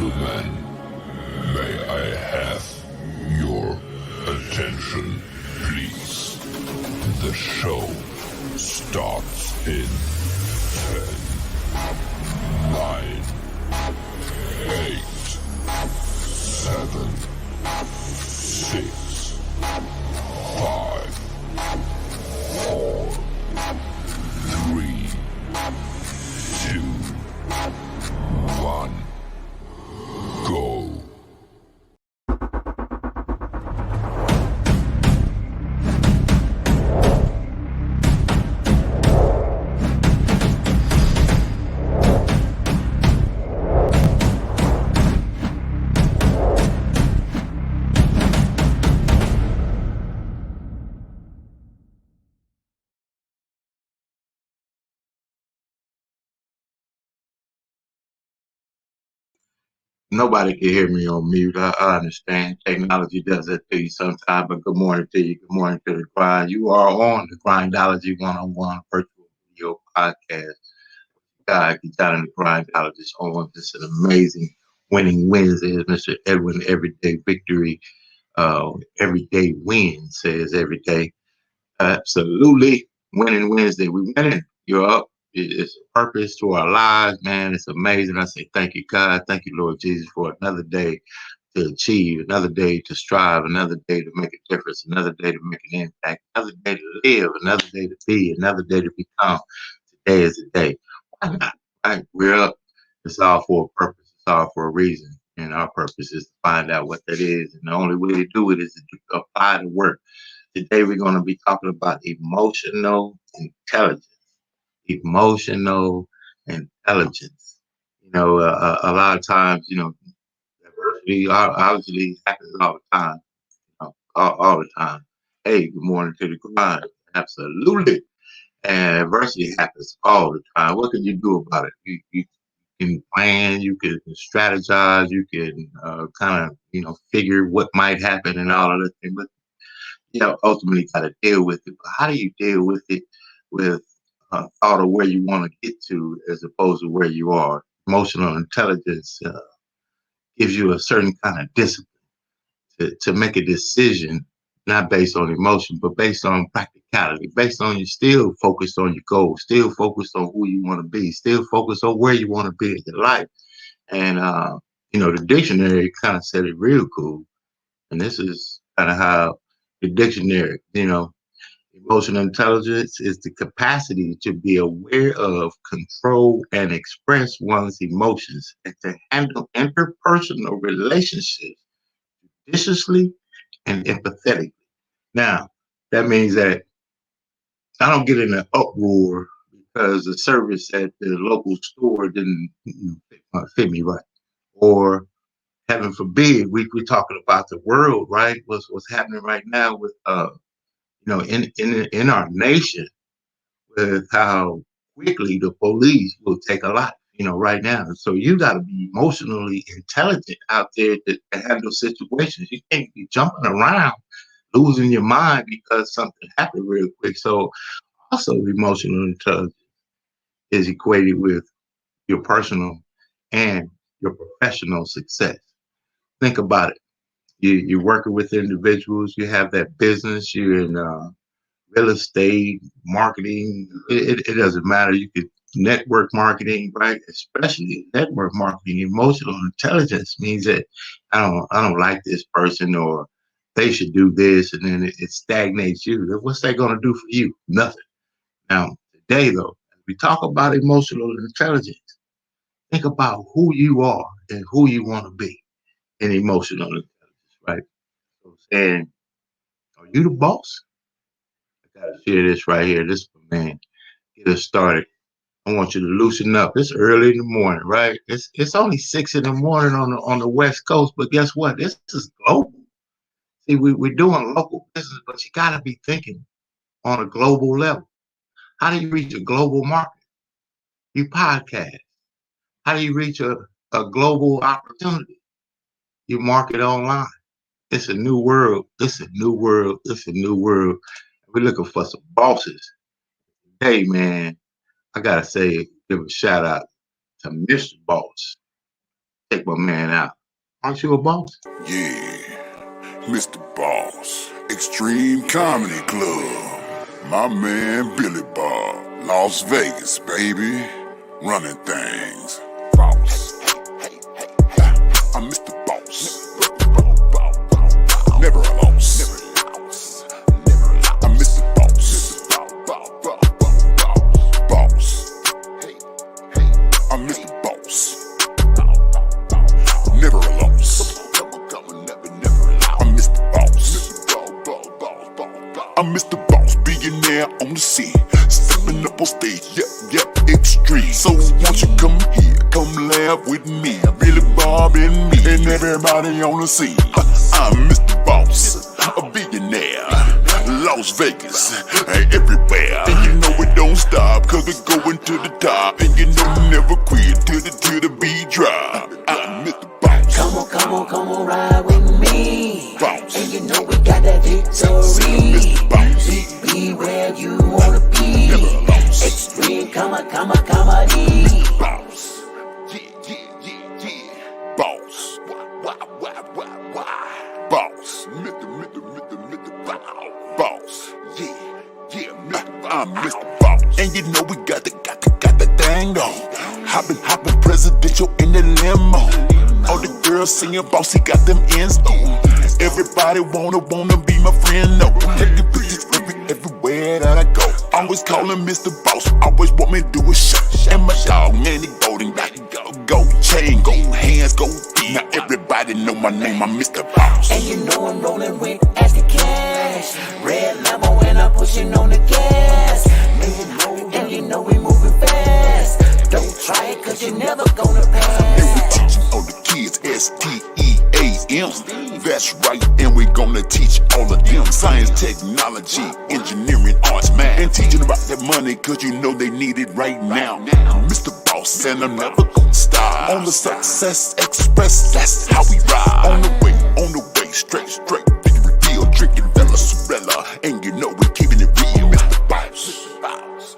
gentlemen, may I have your attention, please? The show starts in 10, 9, 8, 7, 6, 5, 4, 3, 2, 1, go. Nobody can hear me on mute. I understand. Technology does that to you sometimes, but good morning to you. Good morning to the grind. You are on the Grindology101 virtual video podcast. God, KeJohnna Grindologist on this an amazing winning Wednesday, as Mr. Edwin Everyday Victory, Everyday Win says every day. Absolutely. Winning Wednesday. We winning. You're up. It's a purpose to our lives, man. It's amazing. I say thank you, God. Thank you, Lord Jesus, for another day to achieve, another day to strive, another day to make a difference, another day to make an impact, another day to live, another day to be, another day to become. Today is the day. Why not? Right? We're up. It's all for a purpose. It's all for a reason. And our purpose is to find out what that is. And the only way to do it is to apply the work. Today, we're going to be talking about emotional intelligence. Emotional intelligence. A lot of times, adversity obviously happens all the time. All the time. Hey, good morning to the grind. Absolutely. And adversity happens all the time. What can you do about it? You can plan, you can strategize, you can kind of, figure what might happen and all of that thing. But ultimately got to deal with it. But how do you deal with it with thought of where you want to get to as opposed to where you are? Emotional intelligence gives you a certain kind of discipline to make a decision, not based on emotion, but based on practicality, based on you still focused on your goals, still focused on who you want to be, still focused on where you want to be in your life. And, the dictionary kind of said it real cool. And this is kind of how the dictionary, emotional intelligence is the capacity to be aware of, control, and express one's emotions and to handle interpersonal relationships judiciously and empathetically. Now, that means that I don't get in an uproar because the service at the local store didn't fit me right. Or heaven forbid, we're talking about the world, right? What's happening right now with in our nation, with how quickly the police will take a life, right now. So you got to be emotionally intelligent out there to handle situations. You can't be jumping around, losing your mind because something happened real quick. So also emotional intelligence is equated with your personal and your professional success. Think about it. You're working with individuals, you have that business, you're in real estate, marketing, it doesn't matter. You could network marketing, right? Especially network marketing. Emotional intelligence means that I don't like this person, or they should do this, and then it stagnates you. What's that going to do for you? Nothing. Now, today though, as we talk about emotional intelligence, think about who you are and who you want to be in emotional intelligence, right? So saying, are you the boss? I gotta share this right here. This man, get us started. I want you to loosen up. It's early in the morning, right? It's only 6 in the morning on the West Coast, but guess what? This is global. See, we're doing local business, but you gotta be thinking on a global level. How do you reach a global market? You podcast. How do you reach a global opportunity? You market online. It's a new world. It's a new world. It's a new world. We're looking for some bosses. Hey, man, I gotta say, give a shout out to Mr. Boss. Take my man out. Aren't you a boss? Yeah, Mr. Boss, Extreme Comedy Club. My man Billy Bob, Las Vegas, baby. Running things. Boss. I'm Mr. Boss. Never a loss. I'm Mr. Boss. Boss. I'm Mr. Boss. Never a loss. I'm Mr. Boss. I'm Mr. Boss, billionaire on the scene. Stepping up on stage, yep, extreme. So won't you come here, come laugh with me. Billy Bob and me, and everybody on the scene. I'm Mr. Boss, a billionaire. Las Vegas, everywhere. And you know we don't stop, cause we're going to the top. And you know we never quit till the beat drop. I'm Mr. Boss. Come on, ride with me. Boss. And you know we got that victory. Mr. Boss. Be where you wanna be. Never lost. Extreme comedy. Boss. Yeah. Boss. Boss. Mr. Boss. Yeah. I'm Mr. Boss. And you know we got the thing on. Hopping presidential in the limo. All the girls singing bossy got them ends on. Everybody wanna be my friend, no. Taking pictures everywhere that I go. Always calling Mr. Boss, always want me to do a show. And my dog, man, he golden, gold chain, gold hands, gold feet. Now everybody know my name, I'm Mr. Boss. And you know I'm rolling with extra cash. Red Lambo and I'm pushing on the gas. And you know we moving fast. Don't try it cause you're never gonna pass. And we teaching all the kids STEAM. That's right, and we gonna teach all of them science, technology, engineering, arts, math, and teaching about that money cause you know they need it right now. Mr. Boss, and I'm never gonna stop. On the Success Express, that's how we ride. On the way, straight, victory deal, drinking Bella Sorella, and you know we keeping it real, Mr. Boss. Boss.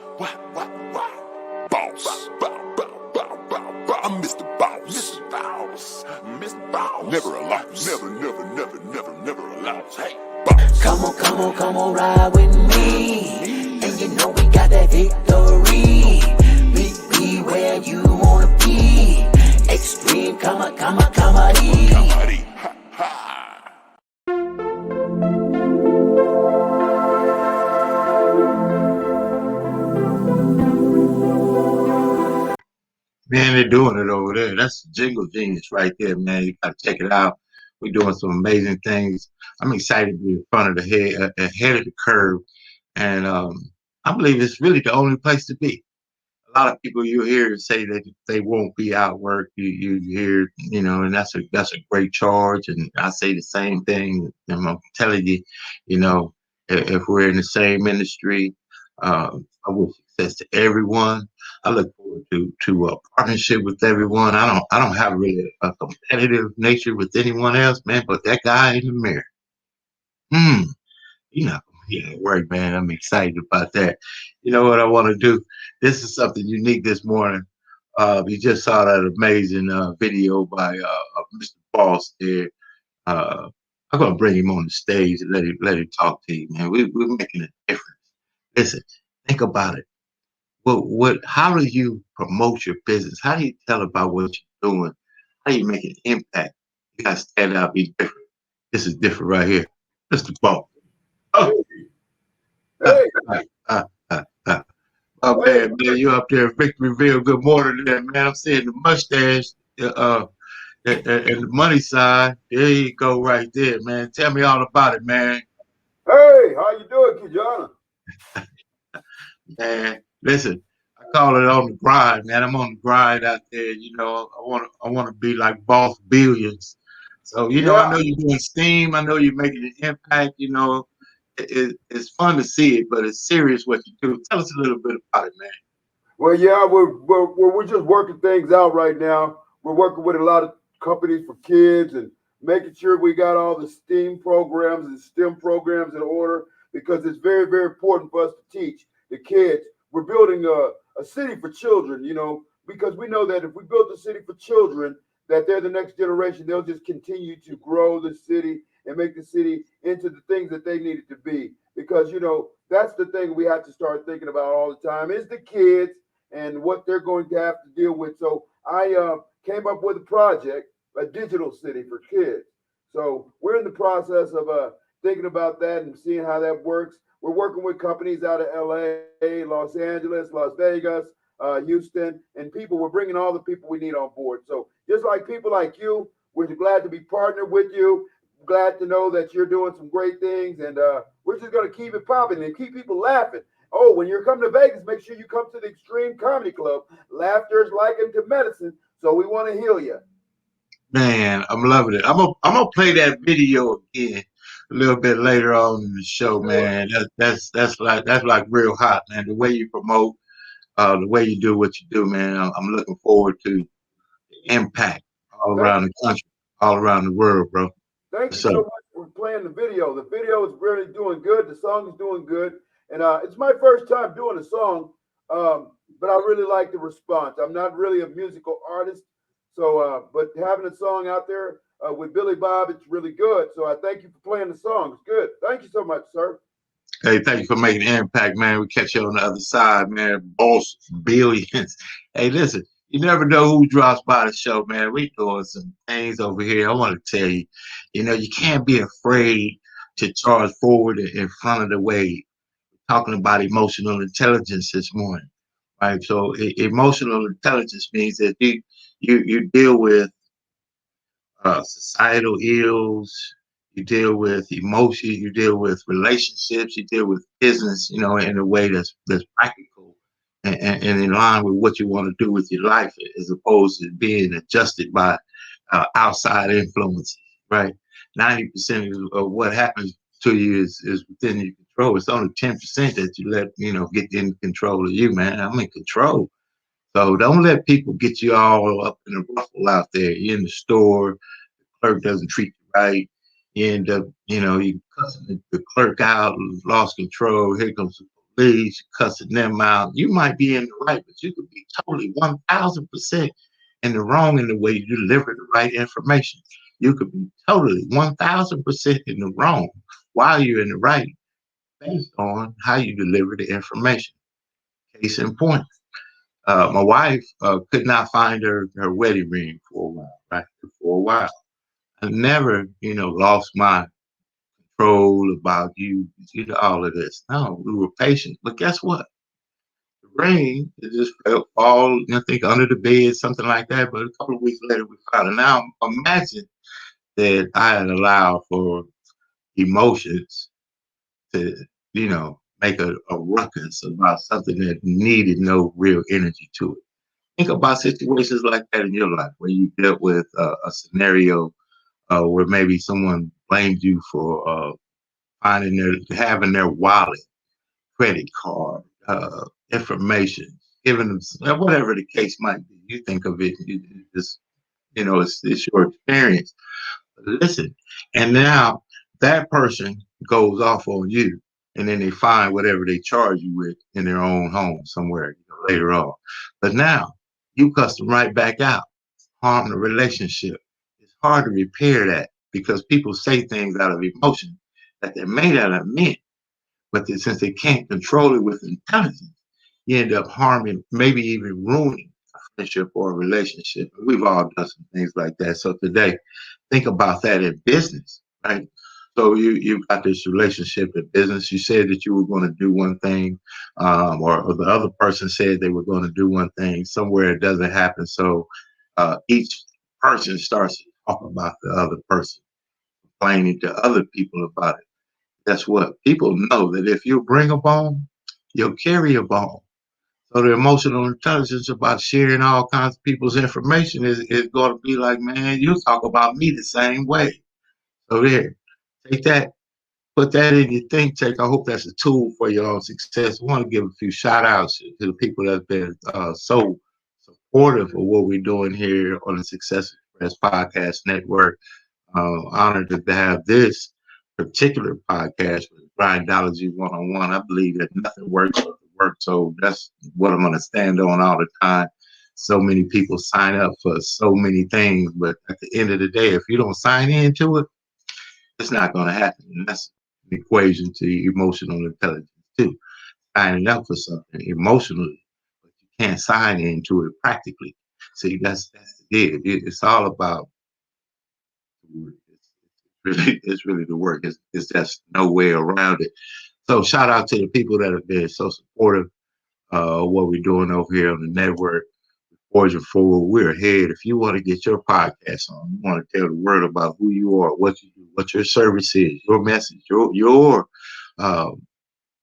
I'm Mr. Boss. Mr. Boss. Never a loss. Never a loss. Hey, Boss. Come on, ride with me. And you know we got that victory. Be where you wanna be. Extreme comedy. Man, they're doing it over there. That's jingle genius right there, man. You gotta check it out. We're doing some amazing things. I'm excited to be in front of ahead of the curve, and I believe it's really the only place to be. A lot of people you hear say that they won't be out work. You hear, and that's a great charge. And I say the same thing. And I'm telling you, if we're in the same industry, I wish success to everyone. I look forward to a partnership with everyone. I don't have really a competitive nature with anyone else, man. But that guy in the mirror, work, man. I'm excited about that. You know what I want to do? This is something unique this morning. You just saw that amazing video by Mr. Boss there. I'm gonna bring him on the stage and let him talk to you, man. We're making a difference. Listen, think about it. How do you promote your business? How do you tell about what you're doing? How do you make an impact? You gotta stand out, be different. This is different right here. Mr. Boss. Oh. Hey. Oh man, you up there, Victoryville. Good morning, there, man. I'm seeing the mustache, and the money side. There you go, right there, man. Tell me all about it, man. Hey, how you doing, KeJohnna? Man, listen, I call it on the grind, man. I'm on the grind out there. I want to be like Boss Billions. So I know you're doing steam. I know you're making an impact. It's fun to see it, but it's serious what you do. Tell us a little bit about it, man. Well, yeah, we're just working things out right now. We're working with a lot of companies for kids and making sure we got all the STEAM programs and STEM programs in order because it's very, very important for us to teach the kids. We're building a city for children, because we know that if we build a city for children, that they're the next generation. They'll just continue to grow the city and make the city into the things that they need it to be. Because that's the thing we have to start thinking about all the time is the kids and what they're going to have to deal with. So I came up with a project, a digital city for kids. So we're in the process of thinking about that and seeing how that works. We're working with companies out of LA, Los Angeles, Las Vegas, Houston, and people. We're bringing all the people we need on board. So just like people like you, we're glad to be partnered with you. Glad to know that you're doing some great things, and we're just going to keep it popping and keep people laughing. Oh, when you're coming to Vegas, make sure you come to the Extreme Comedy Club. Laughter is likened to medicine, so we want to heal you. Man, I'm loving it. I'm gonna play that video again a little bit later on in the show, Sure. man. That's like real hot, man. The way you promote, the way you do what you do, man. I'm looking forward to the impact all Thank around you. the country, all around the world, bro. Thank you So, so much for playing the video. The video is really doing good. The song is doing good. And it's my first time doing a song, but I really like the response. I'm not really a musical artist. So, but having a song out there with Billy Bob, it's really good. So I thank you for playing the song. It's good. Thank you so much, sir. hey, thank you for making an impact, man. We catch you on the other side, man. Boss billions. Hey, listen, you never know who drops by the show, man. We doing some things over here. I want to tell you, you can't be afraid to charge forward in front of the wave. Talking about emotional intelligence this morning, right? So emotional intelligence means that you deal with societal ills, you deal with emotion, you deal with relationships, you deal with business, in a way that's practical and in line with what you want to do with your life, as opposed to being adjusted by outside influences, right? 90% of what happens to you is within your control. It's only 10% that you let get in control of you, man. I'm in control. So don't let people get you all up in the ruffle out there. You're in the store, clerk doesn't treat you right. You end up, you cussing the clerk out, lost control. Here comes the police, cussing them out. You might be in the right, but you could be totally 1,000% in the wrong in the way you deliver the right information. You could be totally 1,000% in the wrong while you're in the right based on how you deliver the information. Case in point, my wife could not find her wedding ring for a while, right? For a while. I never, lost my control about all of this. No, we were patient. But guess what? The rain, it just fell, fall, I think, under the bed, something like that. But a couple of weeks later, we found it. Now, imagine that I had allowed for emotions to, make a ruckus about something that needed no real energy to it. Think about situations like that in your life where you dealt with a scenario where maybe someone blamed you for having their wallet, credit card, information, giving them whatever the case might be. You think of it, just it's your experience. Listen, and now that person goes off on you, and then they find whatever they charge you with in their own home somewhere later on. But now you cuss them right back out, harm the relationship. It's hard to repair that because people say things out of emotion that they may not have meant, but since they can't control it with intelligence, you end up harming, maybe even ruining a friendship or a relationship. We've all done some things like that. So today, think about that in business, right? So you've got this relationship in business. You said that you were going to do one thing, or the other person said they were going to do one thing. Somewhere it doesn't happen. So each person starts to talk about the other person, complaining to other people about it. Guess what? People know that if you bring a bone, you'll carry a bone. So the emotional intelligence about sharing all kinds of people's information is going to be like, man, you talk about me the same way. So there, take that, put that in your think tank. I hope that's a tool for your own success. I want to give a few shout outs to the people that have been so supportive of what we're doing here on the Success Express Podcast Network. Honored to have this particular podcast with Grindology 101. I believe that nothing works but the work. So that's what I'm going to stand on all the time. so many people sign up for so many things, but at the end of the day, if you don't sign into it, it's not going to happen. And that's an equation to emotional intelligence too. Signing up for something emotionally, but you can't sign into it practically. See, that's the deal. It's all about the work. It's really the work. It's just no way around it. So shout out to the people that have been so supportive of what we're doing over here on the network. Forging forward, we're ahead. If you want to get your podcast on, you want to tell the world about who you are, what you do, what your service is, your message, your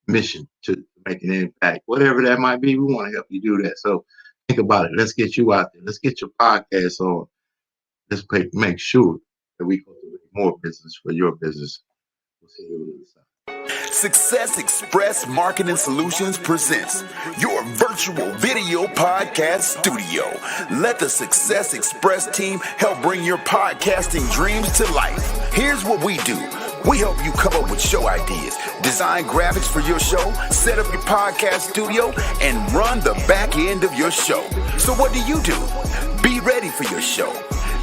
mission to make an impact, whatever that might be, we want to help you do that. So think about it. Let's get you out there. Let's get your podcast on. Let's make sure that we cultivate more business for your business. We'll see you on the other side. Success Express Marketing Solutions presents your virtual video podcast studio. Let the Success Express team help bring your podcasting dreams to life. Here's what we do. We help you come up with show ideas, design graphics for your show, set up your podcast studio, and run the back end of your show. So what do? Be ready for your show.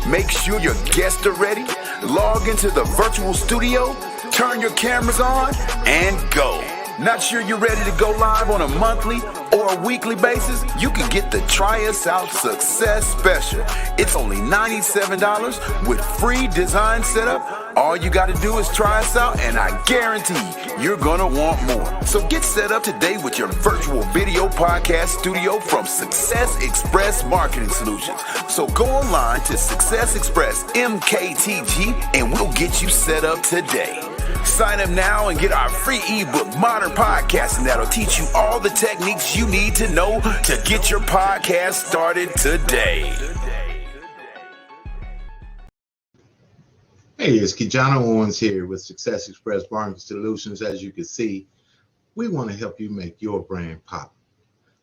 Make sure your guests are ready. Log into the virtual studio, turn your cameras on, and go. Not sure you're ready to go live on a monthly or a weekly basis? You can get the Try Us Out Success Special. It's only $97 with free design setup. All you got to do is try us out, and I guarantee you're going to want more. So get set up today with your virtual video podcast studio from Success Express Marketing Solutions. So go online to Success Express MKTG, and we'll get you set up today. Sign up now and get our free ebook, Modern Podcasting, that'll teach you all the techniques you need to know to get your podcast started today. Hey, it's KeJohnna Owens here with Success Express Marketing Solutions. As you can see, we want to help you make your brand pop.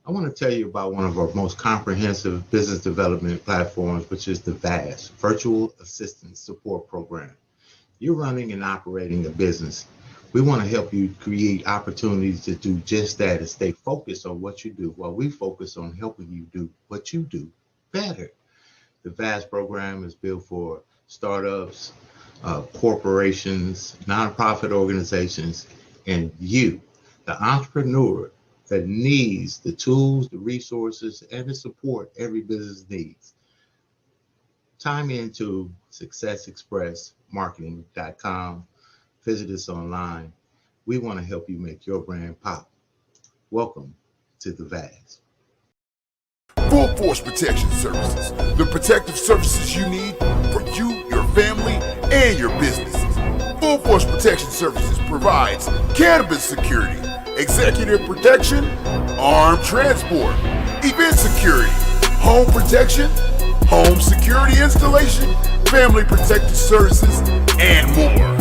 I want to tell you about one of our most comprehensive business development platforms, which is the VAS, Virtual Assistant Support Program. You're running and operating a business. We want to help you create opportunities to do just that and stay focused on what you do while we focus on helping you do what you do better. The VAS program is built for startups, corporations, nonprofit organizations, and you, the entrepreneur that needs the tools, the resources, and the support every business needs. Time into successexpressmarketing.com. Visit us online. We want to help you make your brand pop. Welcome to the VAS. Full Force Protection Services, the protective services you need for you, your family, and your businesses. Full Force Protection Services provides cannabis security, executive protection, armed transport, event security, home protection, home security installation, family protective services, and more.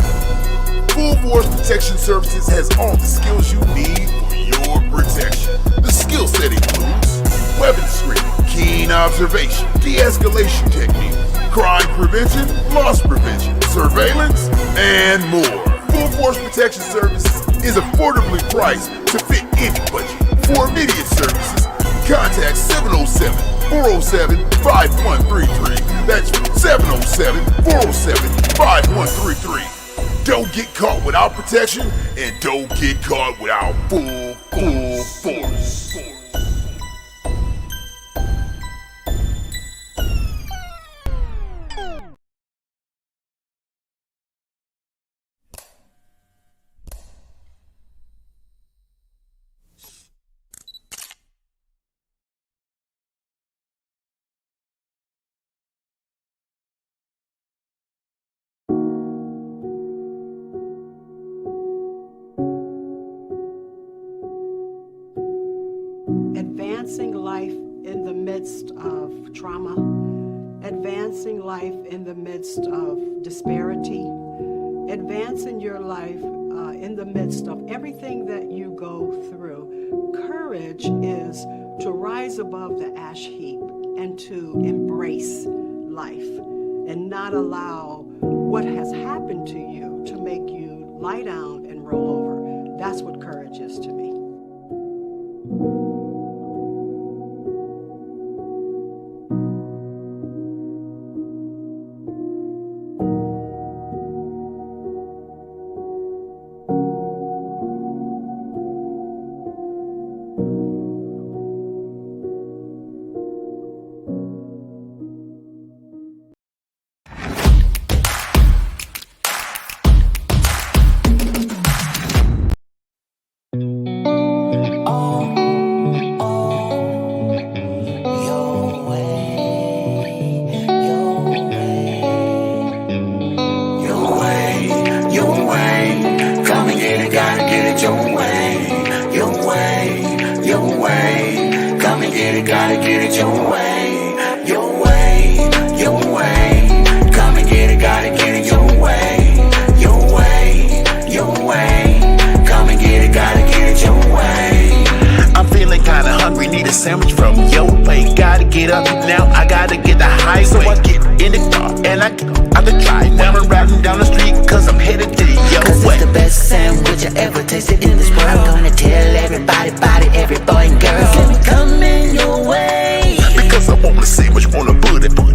Full Force Protection Services has all the skills you need for your protection. The skill set includes weapon screening, keen observation, de-escalation technique, crime prevention, loss prevention, surveillance, and more. Full Force Protection Services is affordably priced to fit any budget. For immediate services, contact 707-407-5133. That's 707-407-5133. Don't get caught without protection, and don't get caught without full force. Advancing life in the midst of trauma, advancing life in the midst of disparity, advancing your life in the midst of everything that you go through. Courage is to rise above the ash heap and to embrace life and not allow what has happened to you to make you lie down and roll over. That's what courage is to me. and I get out the drive. Now I'm riding down the street, cause I'm headed to your Cause way. it's the best sandwich I ever tasted in this world. I'm gonna tell everybody about it, every boy and girl. Let me come in your way. Because I want the sandwich, wanna put it in my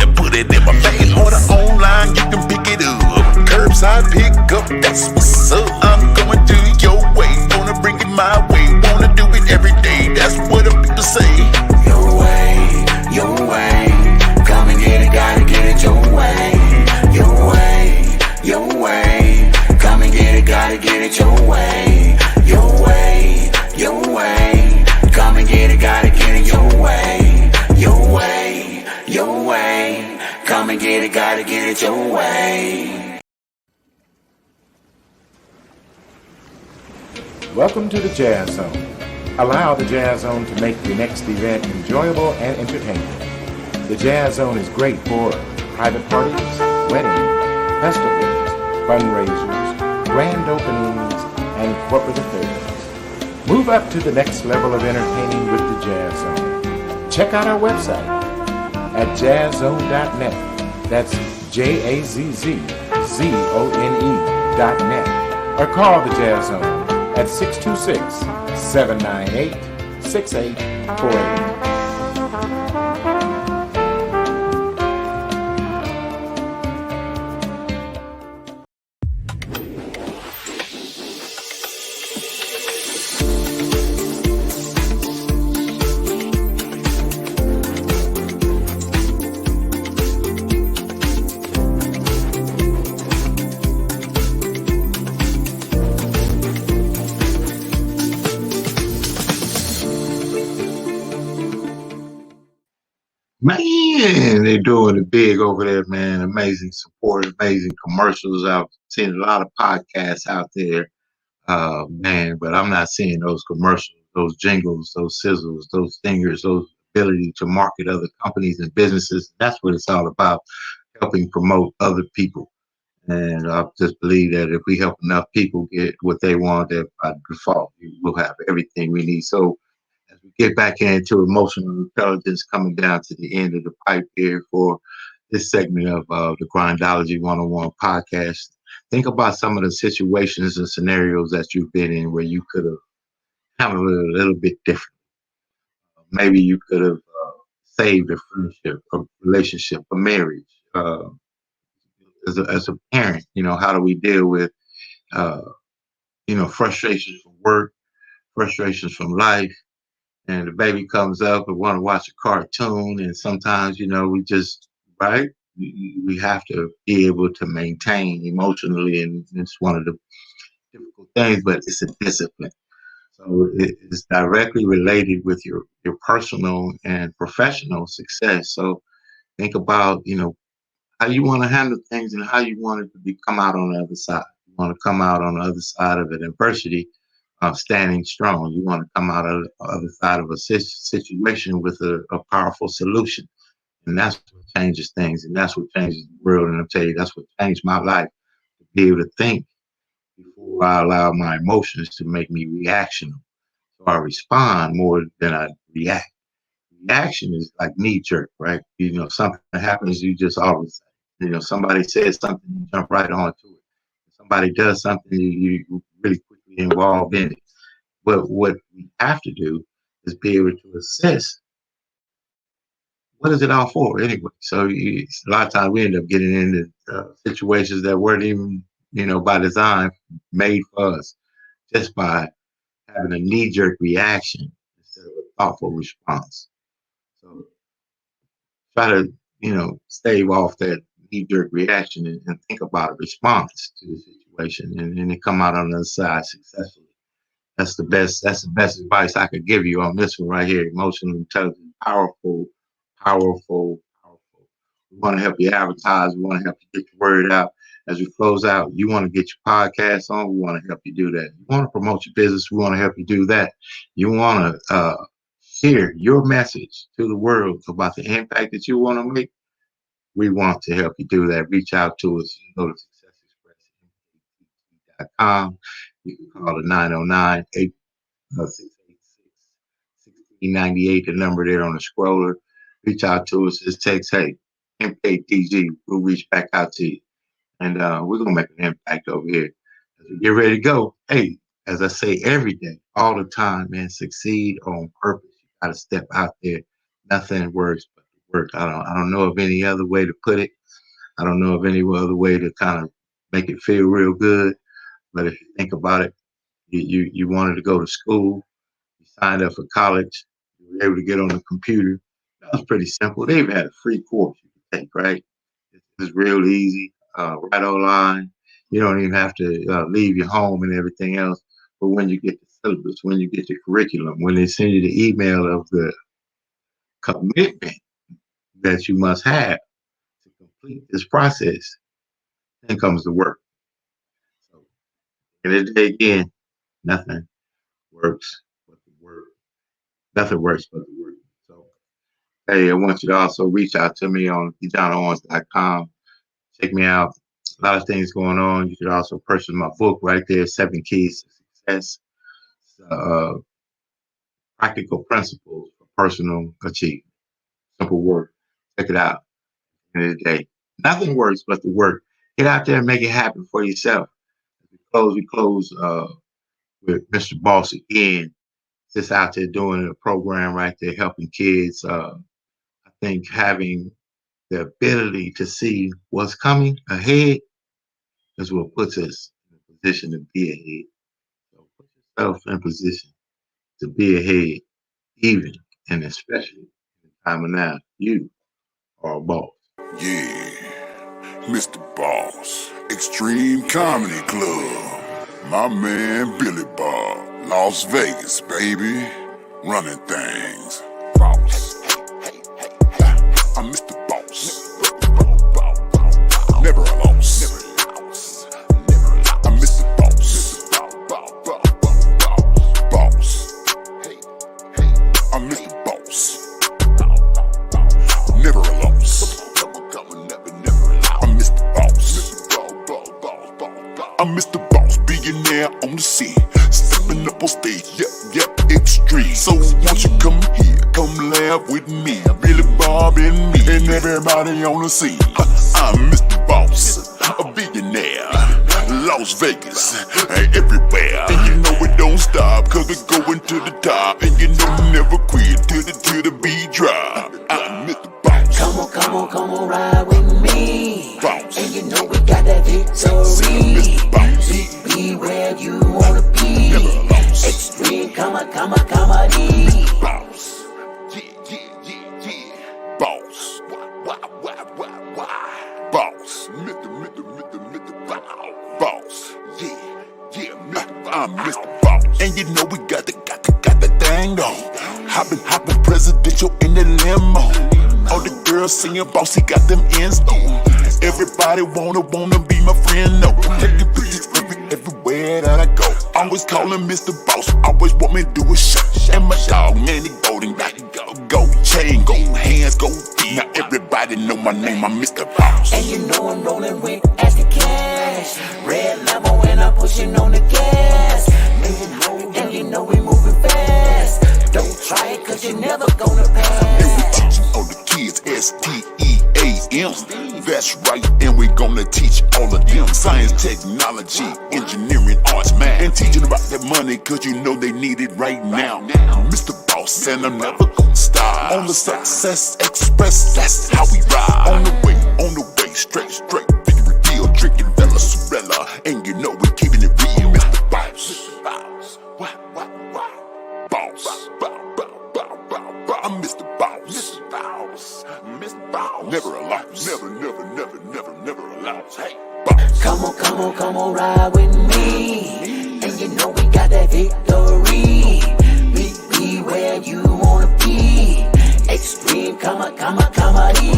face. Order online, you can pick it up. Curbside pick up, that's what's up. I'm going to your way, wanna bring it my way. Wanna do it every day, that's what I'm to say. Your way, your way. Come and get it, gotta get it your way. Your way, your way. Come and get it, gotta get it your way. Your way, your way. Come and get it, gotta get it your way. Your way, your way. Come and get it, gotta get it your way. Welcome to the Jazz Zone. Allow the Jazz Zone to make your next event enjoyable and entertaining. The Jazz Zone is great for private parties, weddings, festivals, fundraisers, grand openings, and corporate affairs. Move up to the next level of entertaining with the Jazz Zone. Check out our website at jazzzone.net. That's JAZZZONE.net. Or call the Jazz Zone at 626-798-6848. Man, they're doing it big over there, man. Amazing support, amazing commercials. I've seen a lot of podcasts out there, man, but I'm not seeing those commercials, those jingles, those sizzles, those stingers, those ability to market other companies and businesses. That's what it's all about, helping promote other people. And I just believe that if we help enough people get what they want, that by default, we'll have everything we need. So as we get back into emotional intelligence, coming down to the end of the pipe here for this segment of the Grindology 101 podcast, think about some of the situations and scenarios that you've been in where you could have handled it a little bit different. Maybe you could have saved a friendship, a relationship, a marriage. As a parent, how do we deal with, frustrations from work, frustrations from life, and the baby comes up and want to watch a cartoon, and sometimes, we just, right? We have to be able to maintain emotionally, and it's one of the difficult things, but it's a discipline. So it is directly related with your personal and professional success. So think about, how you want to handle things and how you want it to come out on the other side. You want to come out on the other side of an adversity, standing strong. You want to come out of the other side of a situation with a powerful solution. And that's what changes things. And that's what changes the world. And I'll tell you, that's what changed my life, to be able to think before I allow my emotions to make me reactional. So I respond more than I react. Reaction is like knee jerk, right? Something happens, you just always say. Somebody says something, you jump right onto it. Somebody does something, you really quickly involved in it. But what we have to do is be able to assess, what is it all for anyway? So a lot of times we end up getting into situations that weren't even, by design made for us, just by having a knee-jerk reaction instead of a thoughtful response. So try to, stave off that knee-jerk reaction and think about a response to the situation, and then come out on the other side successfully. That's the best advice I could give you on this one right here. Emotional intelligence, powerful, powerful, powerful. We want to help you advertise. We want to help you get your word out. As we close out, you want to get your podcast on, we want to help you do that. You want to promote your business, we want to help you do that. You want to share your message to the world about the impact that you want to make, we want to help you do that. Reach out to us. You can go to successexpress.com. You can call the 909-686-1698, the number there on the scroller. Reach out to us. Just text, hey, MKTG will reach back out to you. And we're going to make an impact over here. As we get ready to go, hey, as I say every day, all the time, man, succeed on purpose. You got to step out there. Nothing works but the work. I don't know of any other way to put it. I don't know of any other way to kind of make it feel real good. But if you think about it, you wanted to go to school, you signed up for college, you were able to get on the computer. That was pretty simple. They even had a free course you could take, right? It's real easy, right online. You don't even have to leave your home and everything else. But when you get the syllabus, when you get the curriculum, when they send you the email of the commitment that you must have to complete this process, then comes the work. So, and today again, nothing works but the word. Nothing works but the word. So, hey, I want you to also reach out to me on KeJohnnaOwens.com. Check me out. A lot of things going on. You could also purchase my book right there, 7 Keys to Success. Practical Principles for Personal Achievement. Simple word. Check it out. End of the day, nothing works but the work. Get out there and make it happen for yourself. We close with Mr. Boss again. Just out there doing a program right there, helping kids. I think having the ability to see what's coming ahead is what puts us in a position to be ahead. So put yourself in position to be ahead, even and especially in the time of now. You are a boss. Yeah, Mr. Boss, Extreme Comedy Club. My man Billy Bob, Las Vegas, baby, running things. Boss, I'm Mr. Boss, never a loss. I'm Mr. Boss, boss. I'm Mr. Boss, never a loss. I'm Mr. Boss, I'm Mr. Boss, billionaire on the scene, stepping up on stage, yep, extreme. So won't you come here, come laugh with me, Billy Bob and me, and everybody on the scene. I'm Mr. Boss, a billionaire, Las Vegas, everywhere. And you know it don't stop, cause we're going to the top, and you know we never quit till the beat drop. I'm Mr. Boss. Come on, ride with me. Boss. And you know we got that victory. Mr. Boss. Be where you wanna be. Never a loss. Extreme comedy. Boss. Yeah. Boss. Why? Boss. Mr. Boss. Yeah. I'm Mr. Boss. And you know we got the thing on. Hopping presidential in the limo. All the girls singing boss, he got them in store. Everybody wanna be my friend, no. Taking pictures everywhere that I go. Always calling Mr. Boss, always want me to do a show. And my dog, man, he golden, go chain, go hands, go feet. Now everybody know my name, I'm Mr. Boss. And you know I'm rolling with extra cash. Red Lambo and I'm pushing on the gas. And you know we moving fast. Don't try it cause you're never gonna pass. And we teaching all the kids STEAM. That's right, and we gonna teach all of them science, technology, engineering, arts, math, and teaching about that money cause you know they need it right now. I'm Mr. Boss and I'm never gonna stop. On the Success Express, that's how we ride. On the way, straight, figure deal, drinking Venezuela, and you know we keeping it real. Mr. Boss, I'm Mr. Boss, Mr. Boss, never a loss, never a loss. Hey, Boss. Come on, ride with me. And you know we got that victory. Be where you wanna be. Extreme comedy.